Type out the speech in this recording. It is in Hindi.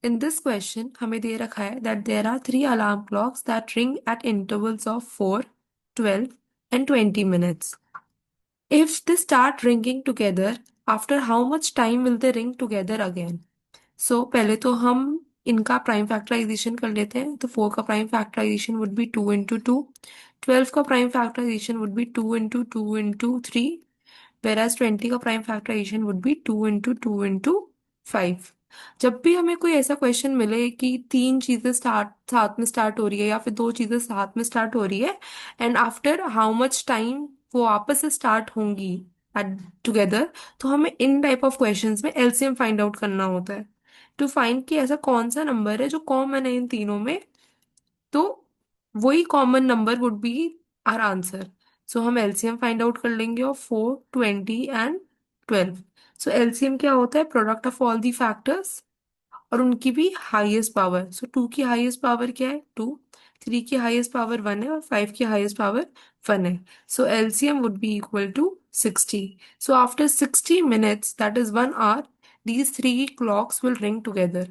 In this question हमें दे रखा है that there are 3 alarm clocks that ring at intervals of 4, 12 and 20 minutes. If they start ringing together, after how much time will they ring together again? So पहले तो हम इनका प्राइम फैक्टराइजेशन कर लेते हैं. तो 4 का prime factorisation would be 2 into 2. 12 का prime factorisation would be 2 into 2 into 3. whereas 20 का prime factorisation would be 2 into 2 into 5. जब भी हमें कोई ऐसा क्वेश्चन मिले कि तीन चीजें स्टार्ट साथ में स्टार्ट हो रही है या फिर दो चीजें साथ में स्टार्ट हो रही है and after how much time वो आपस से स्टार्ट होंगी एट टुगेदर, तो हमें इन टाइप ऑफ क्वेश्चंस में एलसीएम फाइंड आउट करना होता है टू फाइंड कि ऐसा कौन सा नंबर है जो कॉमन है इन तीनों में. तो वही common number would be our answer. So हम एलसीएम फाइंड आउट कर लेंगे ऑफ 4, 20 एंड 12. सो एलसीएम क्या होता है? Product of all the factors और उनकी भी हाईएस्ट पावर. सो 2 की हाईएस्ट पावर क्या है? 2. 3 की हाईएस्ट पावर 1 है और 5 की हाईएस्ट पावर 1 है. So LCM would be equal to 60. So after 60 minutes, that is 1 hour, these three clocks will ring together.